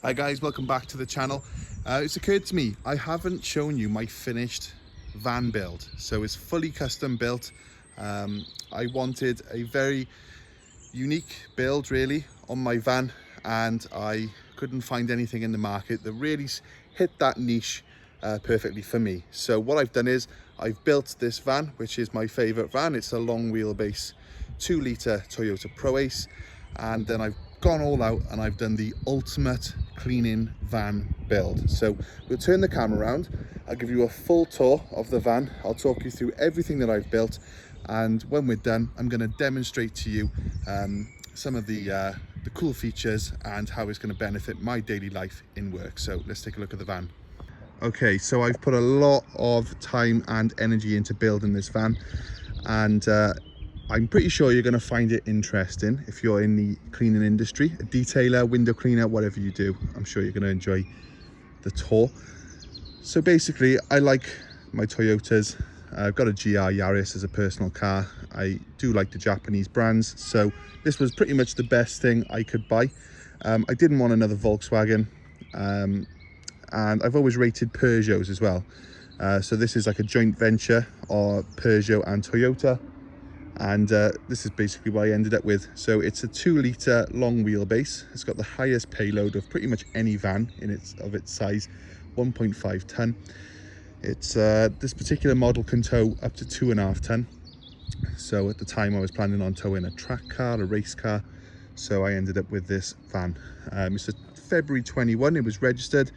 Hi guys, welcome back to the channel. It's occurred to me, I haven't shown you my finished van build. So it's fully custom built. I wanted a very unique build really on my van, and I couldn't find anything in the market that really hit that niche perfectly for me. So what I've done is I've built this van, which is my favorite van. It's a long wheelbase 2-litre Toyota Pro Ace, and then I've gone all out and I've done the ultimate cleaning van build. So we'll turn the camera around, I'll give you a full tour of the van, I'll talk you through everything that I've built, and when we're done I'm going to demonstrate to you some of the cool features and how it's going to benefit my daily life in work. So let's take a look at the van. Okay, so I've put a lot of time and energy into building this van, and I'm pretty sure you're going to find it interesting if you're in the cleaning industry, a detailer, window cleaner, whatever you do. I'm sure you're going to enjoy the tour. So basically, I like my Toyotas. I've got a GR Yaris as a personal car. I do like the Japanese brands, so this was pretty much the best thing I could buy. I didn't want another Volkswagen, and I've always rated Peugeots as well. So this is like a joint venture of Peugeot and Toyota. And this is basically what I ended up with. So it's a 2-litre long wheelbase. It's got the highest payload of pretty much any van in its size, 1.5 ton. It's this particular model can tow up to 2.5 ton. So at the time I was planning on towing a track car, a race car, so I ended up with this van. It's a February 21, it was registered.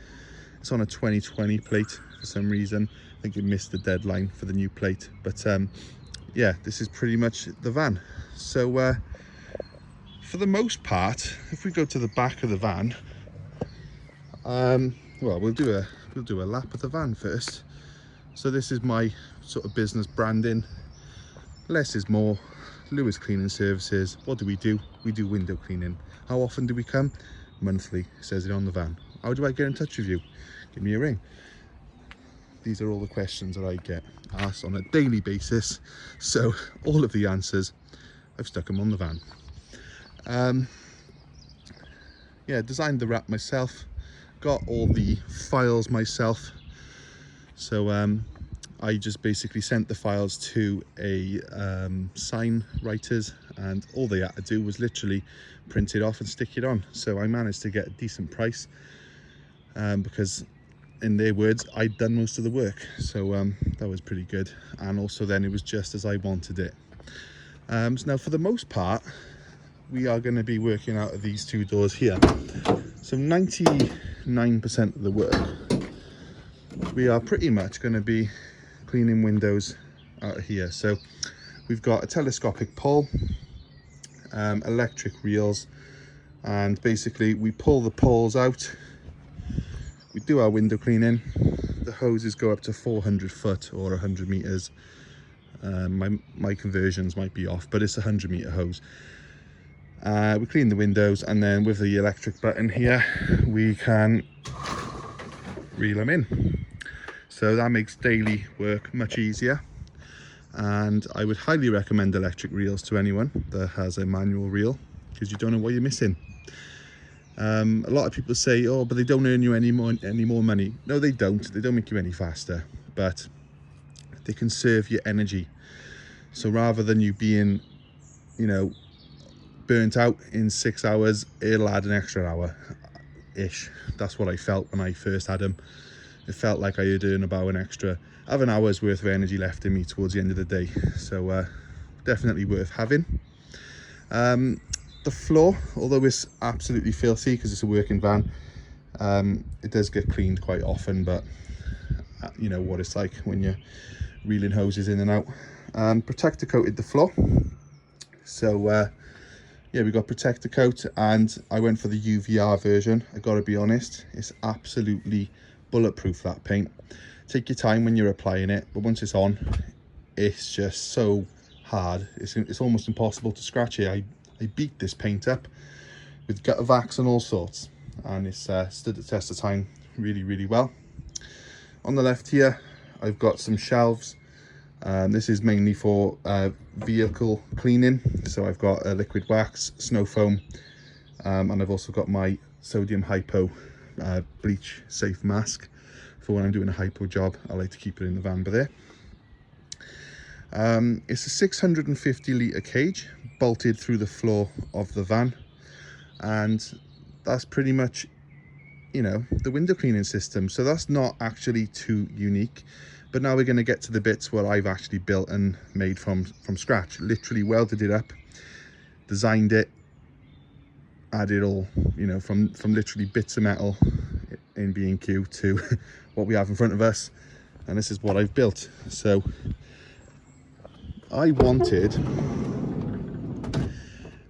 It's on a 2020 plate for some reason. I think it missed the deadline for the new plate, but yeah, this is pretty much the van. So for the most part, if we go to the back of the van, well, we'll do a lap of the van first. So this is my sort of business branding. Less is more. Lewis Cleaning Services. What do? We do window cleaning. How often do we come? Monthly, says it on the van. How do I get in touch with you? Give me a ring. These are all the questions that I get asked on a daily basis, so all of the answers, I've stuck them on the van. Yeah, designed the wrap myself, got all the files myself, so I just basically sent the files to a sign writers, and all they had to do was literally print it off and stick it on. So I managed to get a decent price because, in their words, I'd done most of the work, so that was pretty good. And also then it was just as I wanted it. So now for the most part we are going to be working out of these two doors here. So 99% of the work we are pretty much going to be cleaning windows out of here. So we've got a telescopic pull, electric reels, and basically we pull the pulls out. We do our window cleaning. The hoses go up to 400 foot or 100 meters. My conversions might be off, but it's a 100-meter hose. We clean the windows, and then with the electric button here, we can reel them in. So that makes daily work much easier. And I would highly recommend electric reels to anyone that has a manual reel, because you don't know what you're missing. A lot of people say, oh, but they don't earn you any more money. No, they don't make you any faster, but they can serve your energy. So rather than you being, you know, burnt out in 6 hours, it'll add an extra hour ish. That's what I felt when I first had them. It felt like I had earned about have an hour's worth of energy left in me towards the end of the day. So definitely worth having. The floor, although it's absolutely filthy because it's a working van, it does get cleaned quite often, but you know what it's like when you're reeling hoses in and out. Protector coated the floor. So yeah, we got protector coat, and I went for the UVR version. I gotta be honest, it's absolutely bulletproof, that paint. Take your time when you're applying it, but once it's on, it's just so hard. It's almost impossible to scratch it. I beat this paint up with gutter vacs and all sorts, and it's stood the test of time really well. On the left here, I've got some shelves. This is mainly for vehicle cleaning. So I've got liquid wax, snow foam, and I've also got my sodium hypo bleach safe mask for when I'm doing a hypo job. I like to keep it in the van by there. It's a 650 litre cage bolted through the floor of the van, and that's pretty much, you know, the window cleaning system. So that's not actually too unique. But now we're going to get to the bits where I've actually built and made from scratch. Literally welded it up, designed it, added all, you know, from literally bits of metal in B&Q to what we have in front of us. And this is what I've built. So I wanted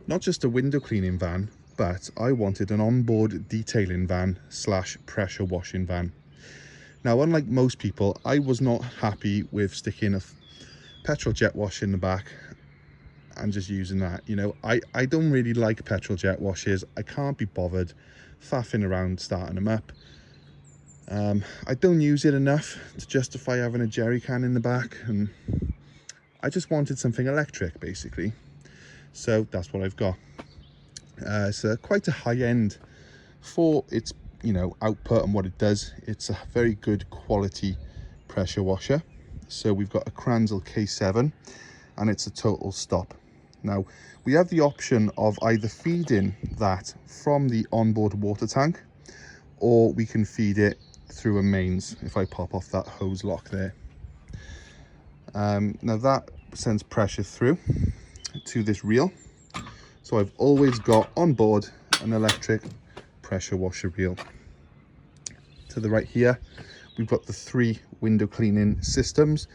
not just a window cleaning van, but I wanted an onboard detailing van / pressure washing van. Now, unlike most people, I was not happy with sticking a petrol jet wash in the back and just using that. You know, I don't really like petrol jet washes. I can't be bothered faffing around starting them up. I don't use it enough to justify having a jerry can in the back, and I just wanted something electric, basically. So that's what I've got. It's quite a high end for its, you know, output and what it does. It's a very good quality pressure washer. So we've got a Kransle K7 and it's a total stop. Now we have the option of either feeding that from the onboard water tank, or we can feed it through a mains if I pop off that hose lock there. Now that sends pressure through to this reel. So I've always got on board an electric pressure washer reel. To the right here, we've got the 3 window cleaning systems.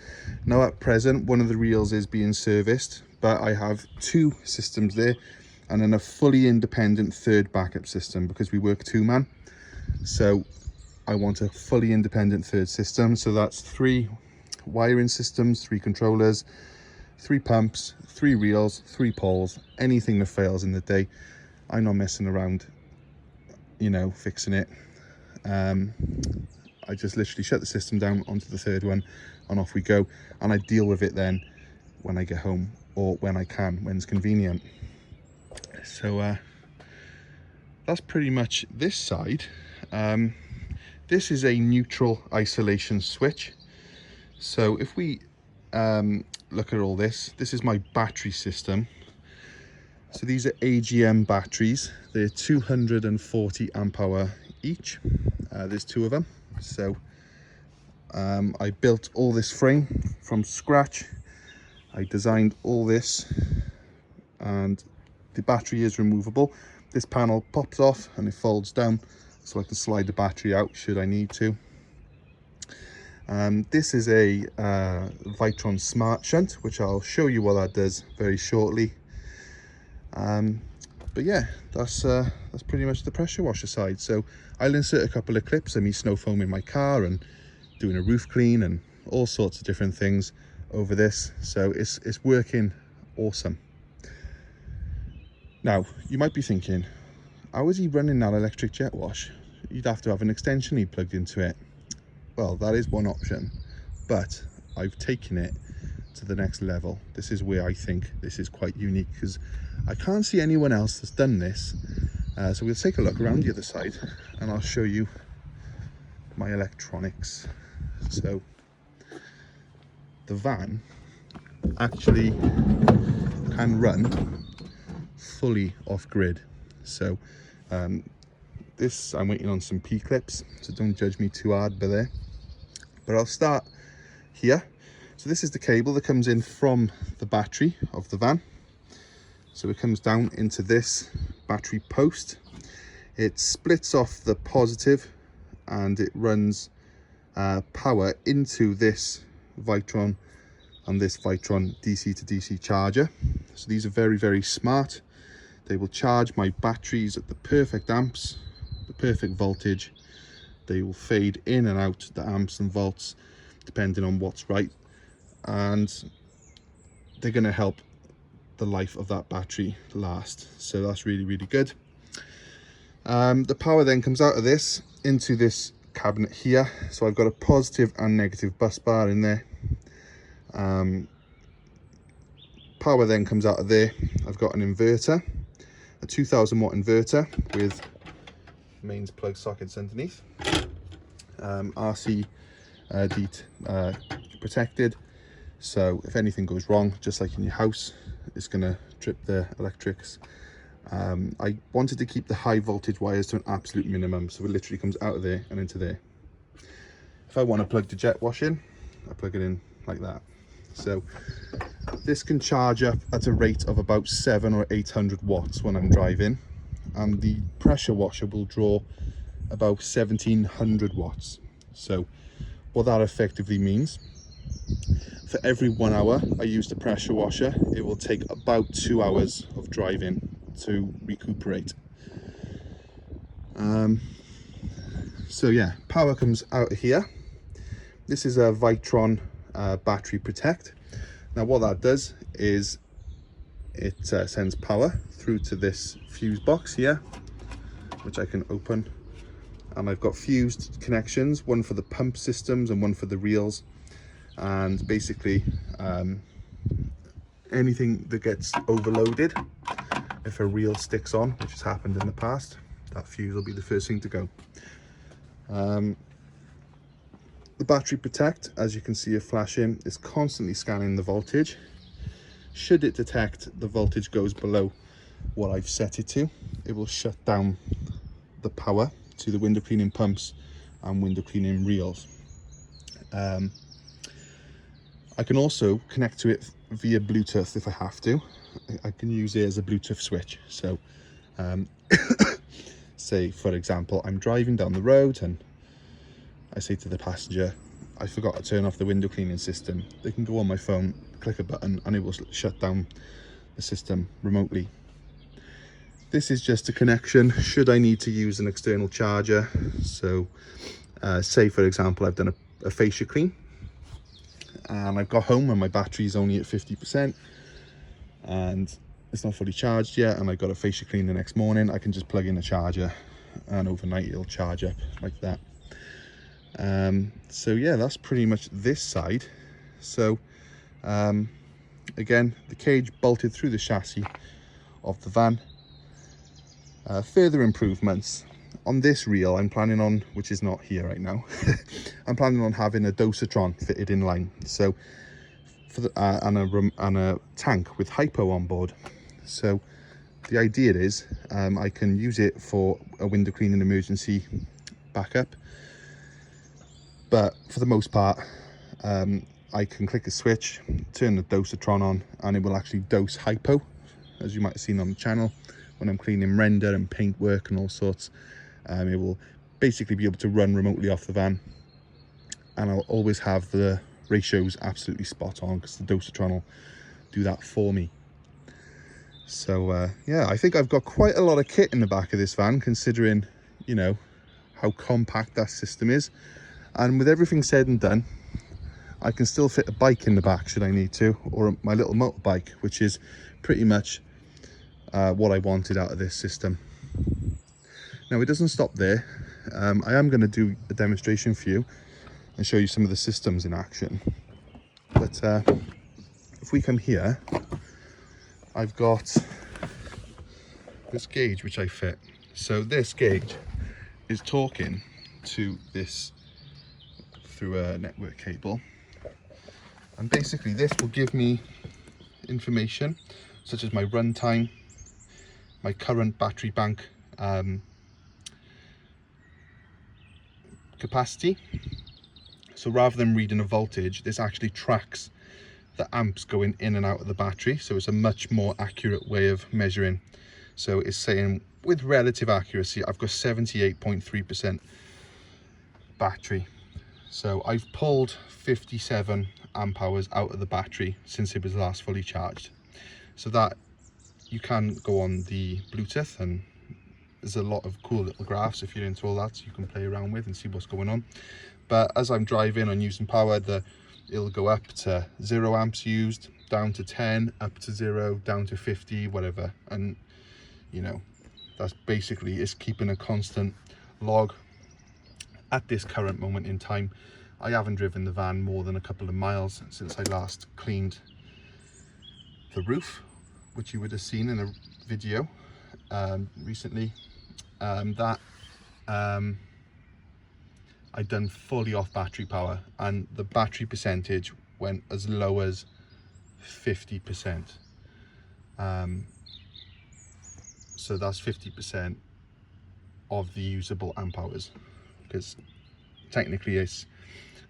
Now at present, one of the reels is being serviced, but I have 2 systems there and then a fully independent third backup system because we work 2-man. So I want a fully independent third system. So that's 3 wiring systems, 3 controllers, 3 pumps, 3 reels, 3 poles, anything that fails in the day. I'm not messing around, you know, fixing it. I just literally shut the system down onto the third one and off we go, and I deal with it then when I get home or when I can, when it's convenient. So that's pretty much this side. This is a neutral isolation switch. So if we look at all this is my battery system. So these are AGM batteries. They're 240 amp hour each. There's 2 of them. So I built all this frame from scratch. I designed all this, and the battery is removable. This panel pops off and it folds down, so I can slide the battery out should I need to. This is a Victron Smart Shunt, which I'll show you what that does very shortly. But yeah, that's pretty much the pressure washer side. So I'll insert a couple of clips of me snow foaming my car and doing a roof clean and all sorts of different things over this. So it's working awesome. Now you might be thinking, how is he running that electric jet wash? You'd have to have an extension lead plugged into it. Well, that is one option, but I've taken it to the next level. This is where I think this is quite unique because I can't see anyone else that's done this. So we'll take a look around the other side and I'll show you my electronics. So the van actually can run fully off grid. So this, I'm waiting on some P-clips, so don't judge me too hard by there. But I'll start here. So this is the cable that comes in from the battery of the van. So it comes down into this battery post. It splits off the positive and it runs power into this Victron and this Victron DC to DC charger. So these are very, very smart. They will charge my batteries at the perfect amps, the perfect voltage. They will fade in and out the amps and volts depending on what's right, and they're going to help the life of that battery last. So that's really, really good. The power then comes out of this into this cabinet here. So I've got a positive and negative bus bar in there. Power then comes out of there. I've got an inverter, a 2000 watt inverter with mains plug sockets underneath. RC DEET protected, so if anything goes wrong, just like in your house, it's going to trip the electrics. I wanted to keep the high voltage wires to an absolute minimum, so it literally comes out of there and into there. If I want to plug the jet wash in, I plug it in like that. So this can charge up at a rate of about 700 or 800 watts when I'm driving, and the pressure washer will draw about 1700 watts. So what that effectively means, for every 1 hour I use the pressure washer, it will take about 2 hours of driving to recuperate. So yeah, power comes out of here. This is a Victron battery protect. Now what that does is it sends power through to this fuse box here, which I can open, and I've got fused connections, one for the pump systems and one for the reels. And basically anything that gets overloaded, if a reel sticks on, which has happened in the past, that fuse will be the first thing to go. The battery protect, as you can see it flashing, is constantly scanning the voltage. Should it detect the voltage goes below what I've set it to, it will shut down the power to the window cleaning pumps and window cleaning reels. I can also connect to it via Bluetooth if I have to. I can use it as a Bluetooth switch. So say for example, I'm driving down the road and I say to the passenger, I forgot to turn off the window cleaning system. They can go on my phone, click a button, and it will shut down the system remotely. This is just a connection should I need to use an external charger. So say for example, I've done a fascia clean and I've got home and my battery's only at 50% and it's not fully charged yet, and I got a fascia clean the next morning, I can just plug in a charger and overnight it'll charge up like that. So yeah, that's pretty much this side. So again, the cage bolted through the chassis of the van. Further improvements on this reel, I'm planning on, which is not here right now, I'm planning on having a dosatron fitted in line, so for the, and a tank with hypo on board. So the idea is I can use it for a window cleaning emergency backup, but for the most part I can click a switch, turn the dosatron on, and it will actually dose hypo, as you might have seen on the channel when I'm cleaning render and paint work and all sorts. It will basically be able to run remotely off the van, and I'll always have the ratios absolutely spot on because the dosatron will do that for me. So yeah, I think I've got quite a lot of kit in the back of this van, considering, you know, how compact that system is. And with everything said and done, I can still fit a bike in the back should I need to, or my little motorbike, which is pretty much what I wanted out of this system. Now it doesn't stop there. I am going to do a demonstration for you and show you some of the systems in action. But if we come here, I've got this gauge which I fit. So this gauge is talking to this through a network cable, and basically this will give me information such as my run time, my current battery bank capacity. So rather than reading a voltage, this actually tracks the amps going in and out of the battery, so it's a much more accurate way of measuring. So it's saying with relative accuracy I've got 78.3% battery. So I've pulled 57 amp hours out of the battery since it was last fully charged. So that you can go on the Bluetooth, and there's a lot of cool little graphs if you're into all that, so you can play around with and see what's going on. But as I'm driving and using power, it'll go up to 0 amps used, down to 10, up to 0, down to 50, whatever. And you know, that's basically, it's keeping a constant log. At this current moment in time, I haven't driven the van more than a couple of miles since I last cleaned the roof, which you would have seen in a video recently. That I'd done fully off battery power, and the battery percentage went as low as 50%. So that's 50% of the usable amp hours, because technically it's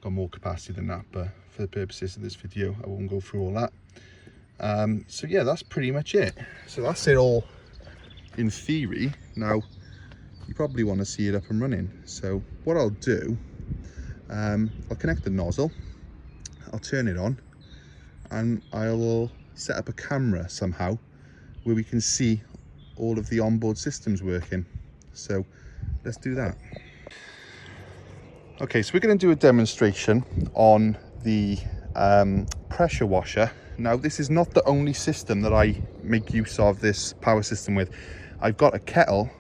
got more capacity than that, but for the purposes of this video I won't go through all that. So yeah, that's pretty much it. So that's it all in theory. Now you probably want to see it up and running, so what I'll do, I'll connect the nozzle, I'll turn it on, and I will set up a camera somehow where we can see all of the onboard systems working. So let's do that. Okay, so we're going to do a demonstration on the pressure washer. Now this is not the only system that I make use of this power system with. I've got a kettle,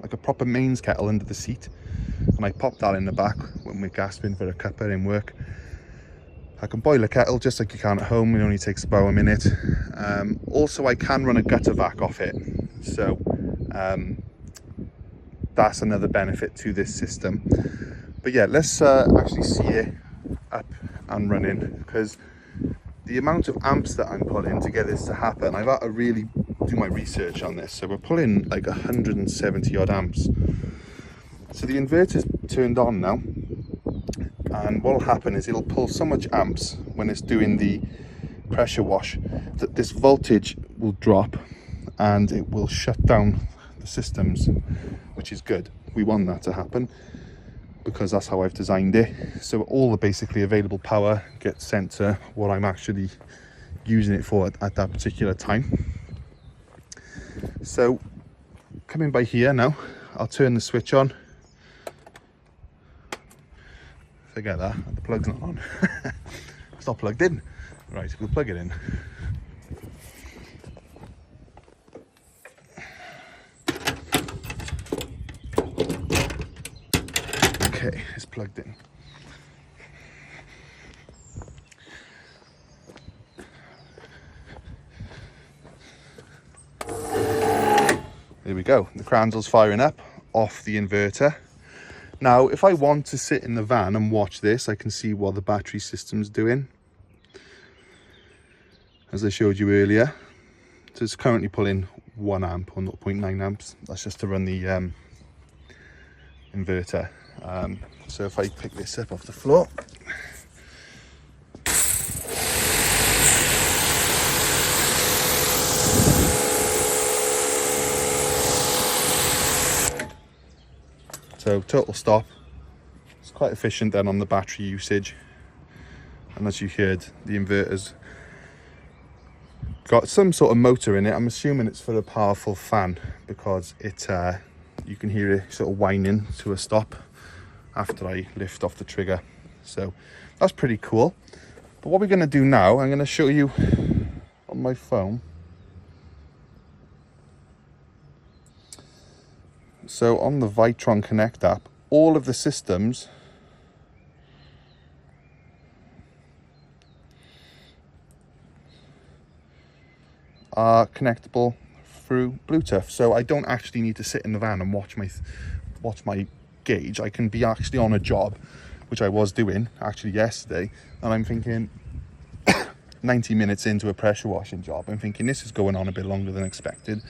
like a proper mains kettle, under the seat, and I pop that in the back when we're gasping for a cuppa in work. I can boil a kettle just like you can at home. It only takes about a minute. Also, I can run a gutter vac off it, so that's another benefit to this system. But yeah, let's actually see it up and running, because the amount of amps that I'm pulling to get this to happen, I've had to really do my research on this. So we're pulling like 170 odd amps. So the inverter's turned on now, and what will happen is it'll pull so much amps when it's doing the pressure wash that this voltage will drop and it will shut down the systems, which is good. We want that to happen because that's how I've designed it. So all the basically available power gets sent to what I'm actually using it for at that particular time. So coming by here now, I'll turn the switch on. Forget that, the plug's not on. It's not plugged in. Right, we'll plug it in. Okay, it's plugged in. There we go, the Kransle's firing up off the inverter. Now, if I want to sit in the van and watch this, I can see what the battery system's doing, as I showed you earlier. So it's currently pulling 1 amp or 0.9 amps. That's just to run the inverter. So if I pick this up off the floor, so total stop. It's quite efficient then on the battery usage. And as you heard, the inverter's got some sort of motor in it. I'm assuming it's for a powerful fan, because it you can hear it sort of whining to a stop after I lift off the trigger. So that's pretty cool. But what we're going to do now, I'm going to show you on my phone. So on the Victron Connect app, all of the systems are connectable through Bluetooth. So I don't actually need to sit in the van and watch my gauge. I can be actually on a job, which I was doing actually yesterday, and I'm thinking 90 minutes into a pressure washing job, I'm thinking this is going on a bit longer than expected.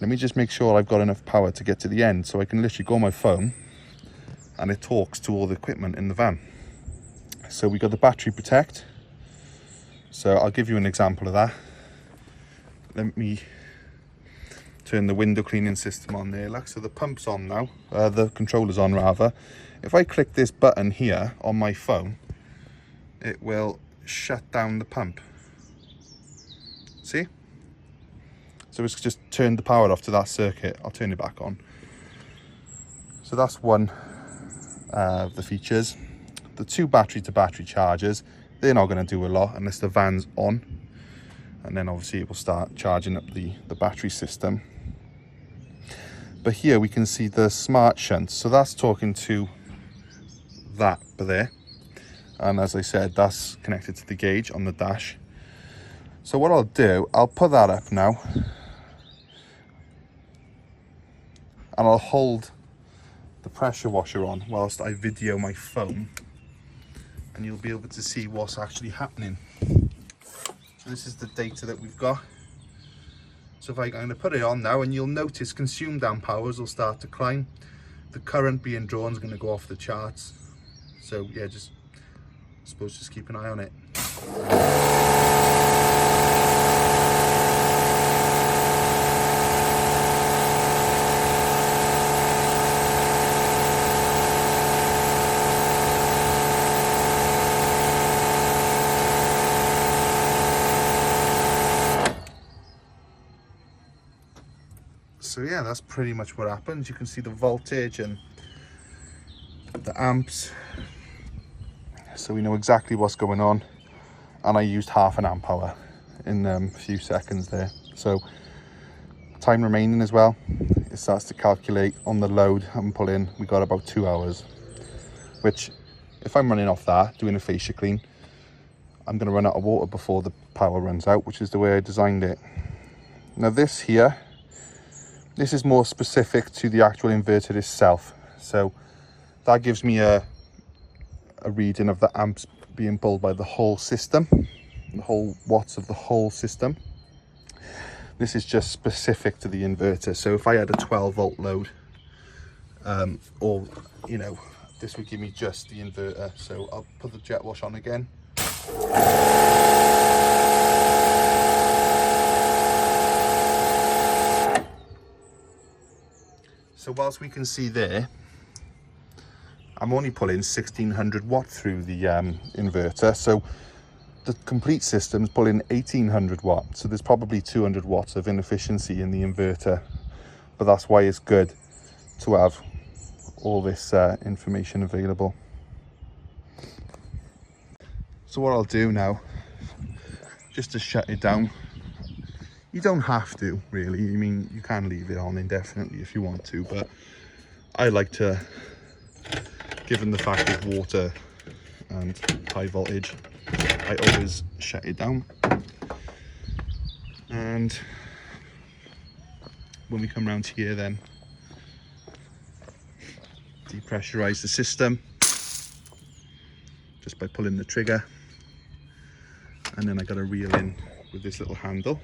Let me just make sure I've got enough power to get to the end, so I can literally go on my phone and it talks to all the equipment in the van. So we got the battery protect. So I'll give you an example of that. Let me turn the window cleaning system on there. Like, so the pump's on now, the controller's on rather. If I click this button here on my phone, it will shut down the pump. See? So it's just turned the power off to that circuit. I'll turn it back on. So that's one of the features. The 2 battery to battery chargers, they're not going to do a lot unless the van's on. And then obviously it will start charging up the battery system. But here we can see the smart shunt. So that's talking to that there. And as I said, that's connected to the gauge on the dash. So what I'll do, I'll put that up now. And I'll hold the pressure washer on whilst I video my phone, and you'll be able to see what's actually happening. So this is the data that we've got. So if I'm going to put it on now, and you'll notice consumed amp hours will start to climb. The current being drawn is going to go off the charts. So yeah, I suppose just keep an eye on it. So yeah, that's pretty much what happens. You can see the voltage and the amps, so we know exactly what's going on. And I used half an amp hour in a few seconds there. So time remaining as well, it starts to calculate on the load I'm pulling. We got about 2 hours, which if I'm running off that, doing a fascia clean, I'm going to run out of water before the power runs out, which is the way I designed it. Now this here, this is more specific to the actual inverter itself. So that gives me a reading of the amps being pulled by the whole system, the whole watts of the whole system. This is just specific to the inverter. So if I had a 12 volt load, or you know, this would give me just the inverter. So I'll put the jet wash on again. So whilst we can see there, I'm only pulling 1600 watt through the inverter. So the complete system's pulling 1800 watt. So there's probably 200 watts of inefficiency in the inverter. But that's why it's good to have all this information available. So what I'll do now, just to shut it down, you don't have to really, I mean, you can leave it on indefinitely if you want to, but I like to, given the fact of water and high voltage, I always shut it down. And when we come around here, then depressurize the system just by pulling the trigger, and then I got to reel in with this little handle.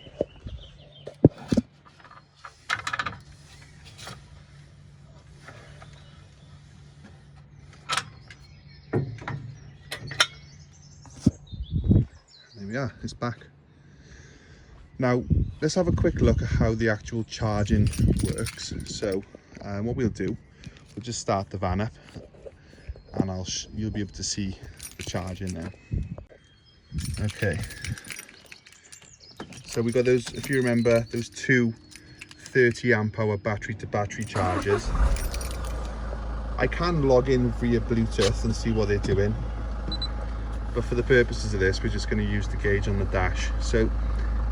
Yeah, it's back. Now let's have a quick look at how the actual charging works. So what we'll do, we'll just start the van up, and you'll be able to see the charging there. Okay, so we got those, if you remember, those two 30 amp hour battery to battery chargers. I can log in via Bluetooth and see what they're doing, but for the purposes of this, we're just going to use the gauge on the dash. So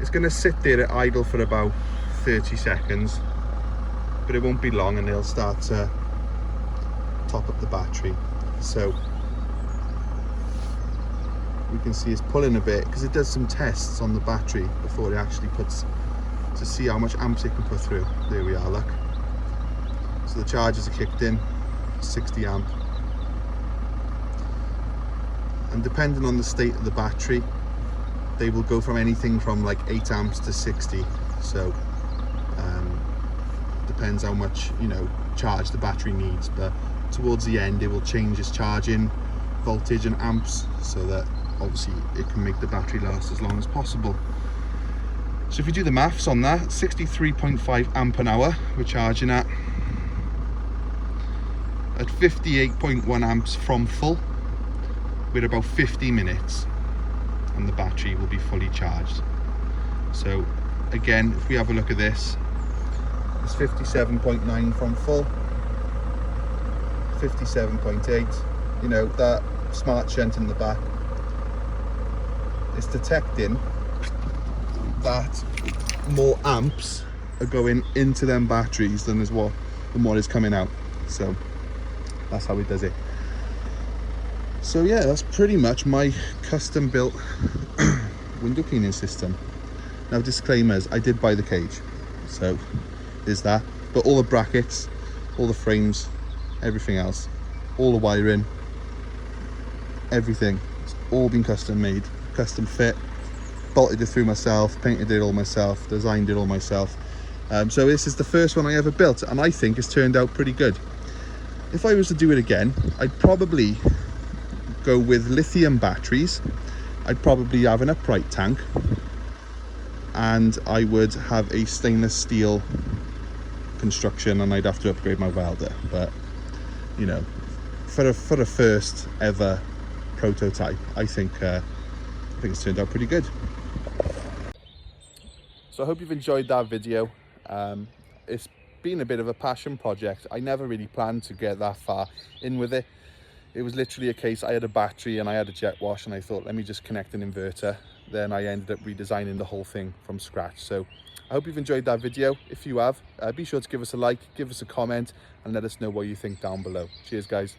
it's going to sit there at idle for about 30 seconds, but it won't be long and it'll start to top up the battery. So we can see it's pulling a bit because it does some tests on the battery before it actually puts, to see how much amps it can put through. There we are, look. So the chargers are kicked in, 60 amp. And depending on the state of the battery, they will go from anything from like 8 amps to 60. So depends how much, you know, charge the battery needs, but towards the end it will change its charging voltage and amps so that obviously it can make the battery last as long as possible. So if you do the maths on that, 63.5 amp an hour we're charging at 58.1 amps from full, with about 50 minutes and the battery will be fully charged. So again, if we have a look at this, it's 57.9 from full, 57.8. you know, that smart shunt in the back, it's detecting that more amps are going into them batteries than what is coming out. So that's how it does it. So yeah, that's pretty much my custom built window cleaning system. Now disclaimers, I did buy the cage, so there's that, but all the brackets, all the frames, everything else, all the wiring, everything, it's all been custom made, custom fit, bolted it through myself, painted it all myself, designed it all myself. So this is the first one I ever built, and I think it's turned out pretty good. If I was to do it again, I'd probably go with lithium batteries. I'd probably have an upright tank, and I would have a stainless steel construction, and I'd have to upgrade my welder. But you know, for a first ever prototype, I think it's turned out pretty good. So I hope you've enjoyed that video. It's been a bit of a passion project. I never really planned to get that far in with it. It was literally a case, I had a battery and I had a jet wash, and I thought, let me just connect an inverter. Then I ended up redesigning the whole thing from scratch. So I hope you've enjoyed that video. If you have, be sure to give us a like, give us a comment, and let us know what you think down below. Cheers guys.